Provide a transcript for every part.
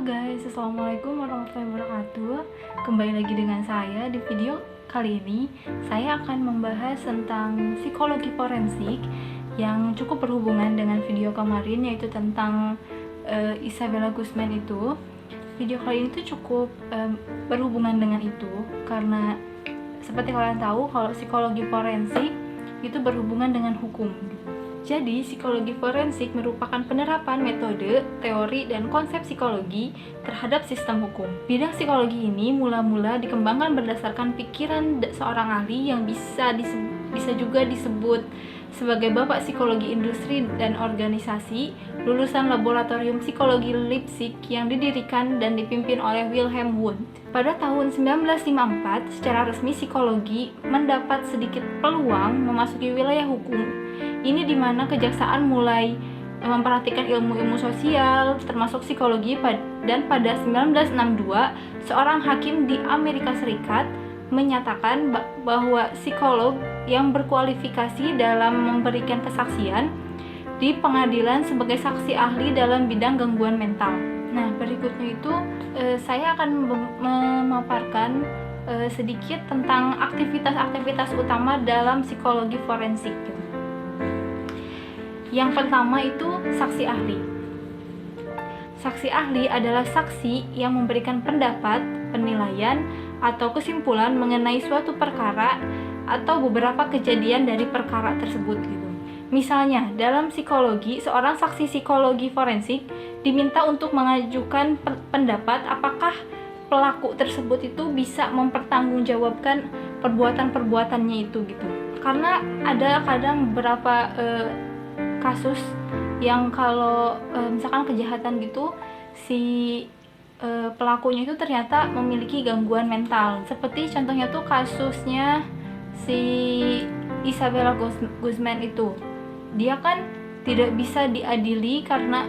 guys, assalamualaikum warahmatullahi wabarakatuh. Kembali lagi dengan saya. Di video kali ini saya akan membahas tentang psikologi forensik yang cukup berhubungan dengan video kemarin, yaitu tentang Isabella Guzman itu. Video kali ini tuh cukup berhubungan dengan itu karena seperti kalian tahu kalau psikologi forensik itu berhubungan dengan hukum. Jadi, psikologi forensik merupakan penerapan metode, teori, dan konsep psikologi terhadap sistem hukum. Bidang psikologi ini mula-mula dikembangkan berdasarkan pikiran seorang ahli yang bisa juga disebut sebagai bapak psikologi industri dan organisasi, lulusan laboratorium psikologi Leipzig yang didirikan dan dipimpin oleh Wilhelm Wundt. Pada tahun 1954, secara resmi psikologi mendapat sedikit peluang memasuki wilayah hukum. Ini di mana kejaksaan mulai memperhatikan ilmu-ilmu sosial, termasuk psikologi, dan pada 1962, seorang hakim di Amerika Serikat menyatakan bahwa psikolog yang berkualifikasi dalam memberikan kesaksian di pengadilan sebagai saksi ahli dalam bidang gangguan mental. Nah, berikutnya itu saya akan memaparkan sedikit tentang aktivitas-aktivitas utama dalam psikologi forensik. Yang pertama itu saksi ahli. Saksi ahli adalah saksi yang memberikan pendapat, penilaian, atau kesimpulan mengenai suatu perkara atau beberapa kejadian dari perkara tersebut gitu. Misalnya, dalam psikologi, seorang saksi psikologi forensik diminta untuk mengajukan pendapat apakah pelaku tersebut itu bisa mempertanggungjawabkan perbuatan-perbuatannya itu gitu. Karena ada kadang beberapa kasus yang kalau misalkan kejahatan gitu, si pelakunya itu ternyata memiliki gangguan mental. Seperti contohnya tuh kasusnya si Isabella Guzman itu. Dia kan tidak bisa diadili karena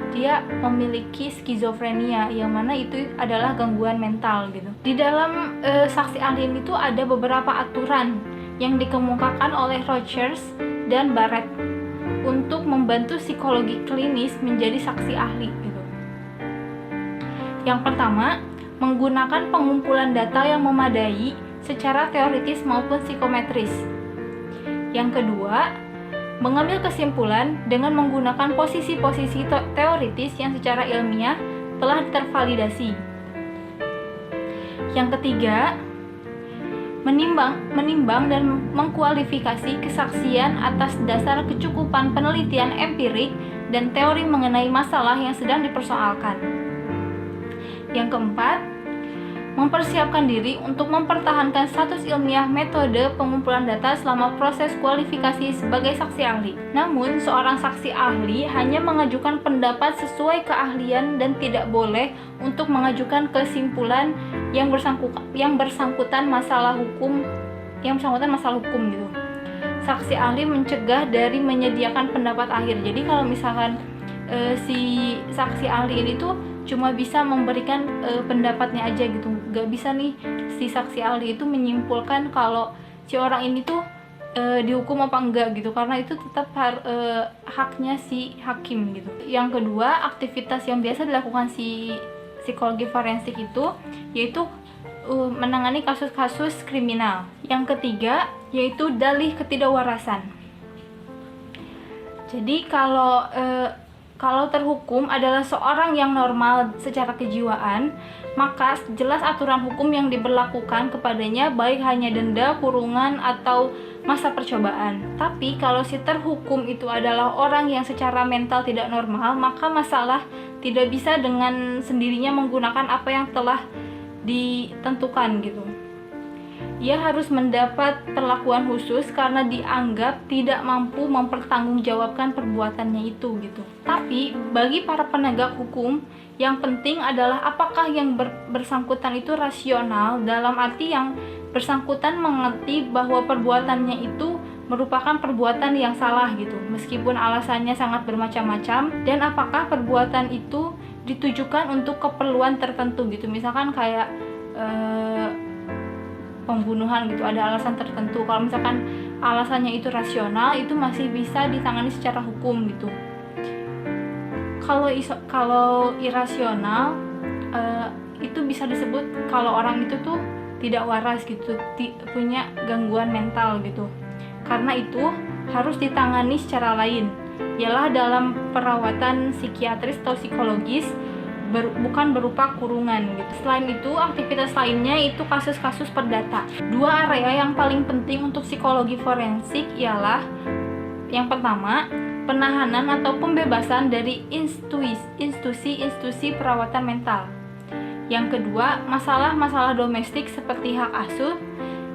dia memiliki skizofrenia, yang mana itu adalah gangguan mental gitu. Di dalam saksi ahli itu ada beberapa aturan yang dikemukakan oleh Rogers dan Barrett untuk membantu psikologi klinis menjadi saksi ahli gitu. Yang pertama, menggunakan pengumpulan data yang memadai secara teoritis maupun psikometris. Yang kedua, mengambil kesimpulan dengan menggunakan posisi-posisi teoritis yang secara ilmiah telah tervalidasi. Yang ketiga, menimbang dan mengkualifikasi kesaksian atas dasar kecukupan penelitian empirik dan teori mengenai masalah yang sedang dipersoalkan. Yang keempat, mempersiapkan diri untuk mempertahankan status ilmiah metode pengumpulan data selama proses kualifikasi sebagai saksi ahli. Namun, seorang saksi ahli hanya mengajukan pendapat sesuai keahlian dan tidak boleh untuk mengajukan kesimpulan yang bersangkutan masalah hukum gitu. Saksi ahli mencegah dari menyediakan pendapat akhir. Jadi kalau misalkan si saksi ahli ini tuh cuma bisa memberikan pendapatnya aja gitu, gak bisa nih si saksi ahli itu menyimpulkan kalau si orang ini tuh dihukum apa enggak gitu, karena itu tetap haknya si hakim gitu. Yang kedua, aktivitas yang biasa dilakukan si psikologi forensik itu yaitu menangani kasus-kasus kriminal. Yang ketiga yaitu dalih ketidakwarasan. Jadi kalau terhukum adalah seorang yang normal secara kejiwaan, maka jelas aturan hukum yang diberlakukan kepadanya baik hanya denda, kurungan, atau masa percobaan. Tapi kalau si terhukum itu adalah orang yang secara mental tidak normal, maka masalah tidak bisa dengan sendirinya menggunakan apa yang telah ditentukan gitu. Ia harus mendapat perlakuan khusus karena dianggap tidak mampu mempertanggungjawabkan perbuatannya itu gitu. Tapi bagi para penegak hukum, yang penting adalah apakah yang bersangkutan itu rasional, dalam arti yang bersangkutan mengerti bahwa perbuatannya itu merupakan perbuatan yang salah gitu, meskipun alasannya sangat bermacam-macam, dan apakah perbuatan itu ditujukan untuk keperluan tertentu gitu. Misalkan kayak pembunuhan gitu, ada alasan tertentu. Kalau misalkan alasannya itu rasional, itu masih bisa ditangani secara hukum gitu. Kalau irasional itu bisa disebut kalau orang itu tuh tidak waras gitu, punya gangguan mental gitu. Karena itu harus ditangani secara lain, ialah dalam perawatan psikiatris atau psikologis, bukan berupa kurungan gitu. Selain itu, aktivitas lainnya itu kasus-kasus perdata. Dua area yang paling penting untuk psikologi forensik ialah yang pertama, penahanan atau pembebasan dari institusi perawatan mental. Yang kedua, masalah-masalah domestik seperti hak asuh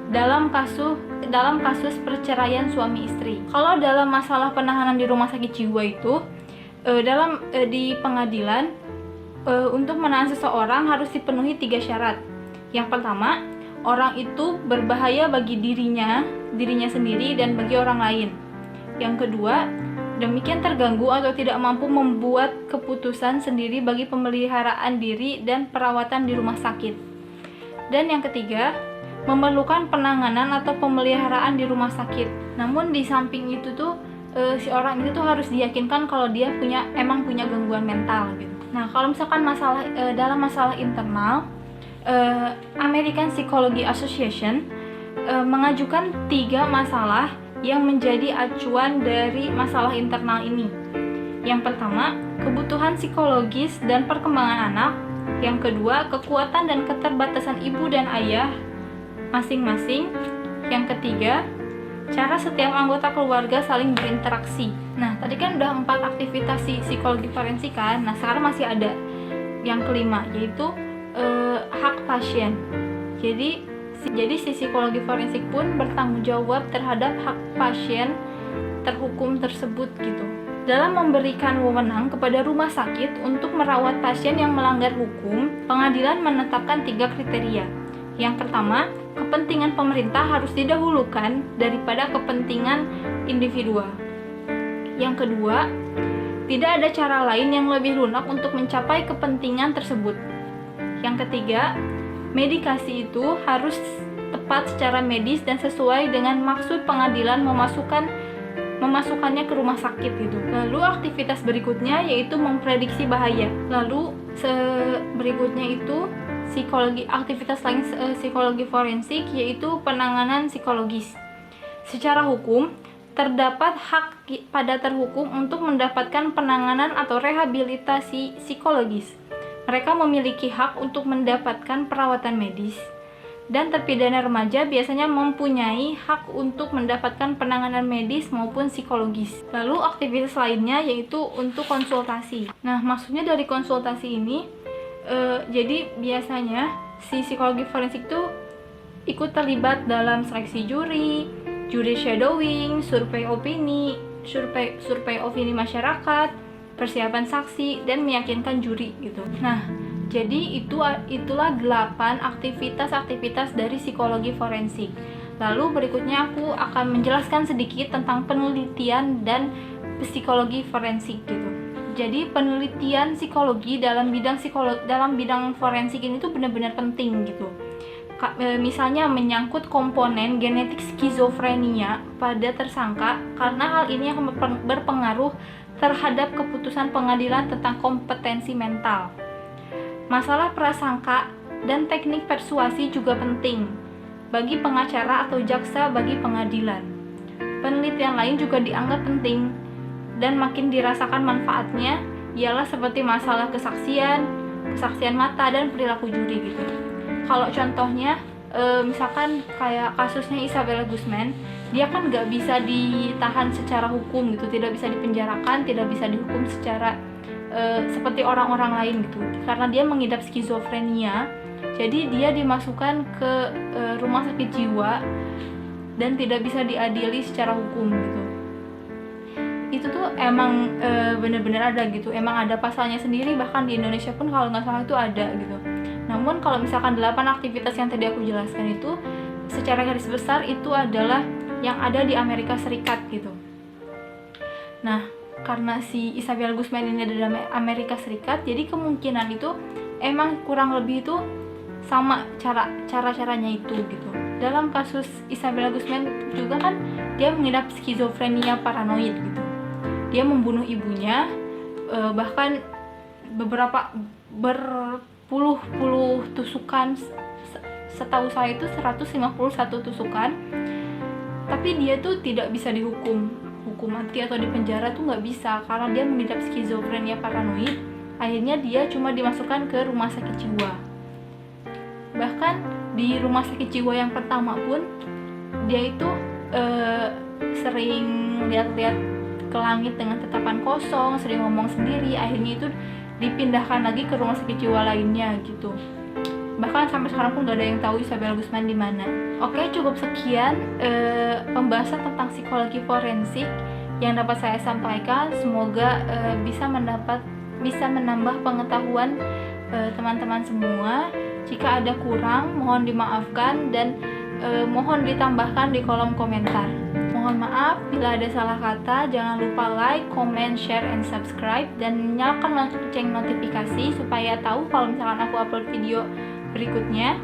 dalam kasus perceraian suami istri. Kalau dalam masalah penahanan di rumah sakit jiwa itu, di pengadilan, untuk menahan seseorang harus dipenuhi 3 syarat. Yang pertama, orang itu berbahaya bagi dirinya sendiri dan bagi orang lain. Yang kedua, demikian terganggu atau tidak mampu membuat keputusan sendiri bagi pemeliharaan diri dan perawatan di rumah sakit. Dan yang ketiga, memerlukan penanganan atau pemeliharaan di rumah sakit. Namun di samping itu tuh si orang itu tuh harus diyakinkan kalau dia emang punya gangguan mental gitu. Nah, kalau misalkan dalam masalah internal, American Psychology Association mengajukan 3 masalah yang menjadi acuan dari masalah internal ini. Yang pertama, kebutuhan psikologis dan perkembangan anak. Yang kedua, kekuatan dan keterbatasan ibu dan ayah masing-masing. Yang ketiga, cara setiap anggota keluarga saling berinteraksi. Nah, tadi kan udah 4 aktivitas psikologi forensik kan. Nah, sekarang masih ada yang kelima, yaitu hak pasien. Jadi si psikologi forensik pun bertanggung jawab terhadap hak pasien terhukum tersebut gitu. Dalam memberikan wewenang kepada rumah sakit untuk merawat pasien yang melanggar hukum, pengadilan menetapkan 3 kriteria. Yang pertama, kepentingan pemerintah harus didahulukan daripada kepentingan individual. Yang kedua, tidak ada cara lain yang lebih lunak untuk mencapai kepentingan tersebut. Yang ketiga, medikasi itu harus tepat secara medis dan sesuai dengan maksud pengadilan memasukkannya ke rumah sakit gitu. Lalu aktivitas berikutnya yaitu memprediksi bahaya. Lalu berikutnya itu aktivitas lain psikologi forensik yaitu penanganan psikologis. Secara hukum, terdapat hak pada terhukum untuk mendapatkan penanganan atau rehabilitasi psikologis. Mereka memiliki hak untuk mendapatkan perawatan medis, dan terpidana remaja biasanya mempunyai hak untuk mendapatkan penanganan medis maupun psikologis. Lalu aktivitas lainnya yaitu untuk konsultasi. Nah, maksudnya dari konsultasi ini, jadi biasanya si psikologi forensik itu ikut terlibat dalam seleksi juri shadowing, survei opini masyarakat, persiapan saksi, dan meyakinkan juri gitu. Nah, jadi itulah 8 aktivitas dari psikologi forensik. Lalu berikutnya aku akan menjelaskan sedikit tentang penelitian dan psikologi forensik gitu. Jadi penelitian psikologi dalam bidang forensik ini tuh benar-benar penting gitu. Misalnya menyangkut komponen genetik skizofrenia pada tersangka, karena hal ini akan berpengaruh terhadap keputusan pengadilan tentang kompetensi mental. Masalah prasangka dan teknik persuasi juga penting bagi pengacara atau jaksa bagi pengadilan. Penelitian lain juga dianggap penting dan makin dirasakan manfaatnya ialah seperti masalah kesaksian mata dan perilaku juri gitu. Kalau contohnya misalkan kayak kasusnya Isabella Guzman, dia kan nggak bisa ditahan secara hukum gitu, tidak bisa dipenjarakan, tidak bisa dihukum secara seperti orang-orang lain gitu, karena dia mengidap skizofrenia. Jadi dia dimasukkan ke rumah sakit jiwa dan tidak bisa diadili secara hukum gitu. Itu tuh emang benar-benar ada gitu, emang ada pasalnya sendiri, bahkan di Indonesia pun kalau nggak salah itu ada gitu. Namun kalau misalkan 8 aktivitas yang tadi aku jelaskan itu secara garis besar itu adalah yang ada di Amerika Serikat gitu. Nah, karena si Isabella Guzman ini ada di Amerika Serikat, jadi kemungkinan itu emang kurang lebih itu sama cara-caranya itu gitu. Dalam kasus Isabella Guzman juga kan dia mengidap skizofrenia paranoid gitu. Dia membunuh ibunya bahkan beberapa berpuluh-puluh tusukan, setahu saya itu 151 tusukan, tapi dia tuh tidak bisa hukum mati atau dipenjara tuh nggak bisa karena dia mengidap skizofrenia paranoid. Akhirnya dia cuma dimasukkan ke rumah sakit jiwa. Bahkan di rumah sakit jiwa yang pertama pun dia itu sering lihat-lihat ke langit dengan tatapan kosong, sering ngomong sendiri. Akhirnya itu dipindahkan lagi ke rumah sakit jiwa lainnya gitu. Bahkan sampai sekarang pun gak ada yang tahu Isabel Guzman di mana. Oke, cukup sekian pembahasan tentang psikologi forensik yang dapat saya sampaikan. Semoga bisa menambah pengetahuan teman-teman semua. Jika ada kurang, mohon dimaafkan dan mohon ditambahkan di kolom komentar. Mohon maaf bila ada salah kata. Jangan lupa like, comment, share, and subscribe, dan nyalakan lonceng notifikasi supaya tahu kalau misalkan aku upload video berikutnya.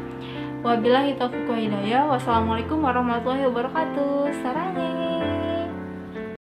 Wabillahi taufiq wa hidayah. Wassalamualaikum warahmatullahi wabarakatuh. Sarangnya.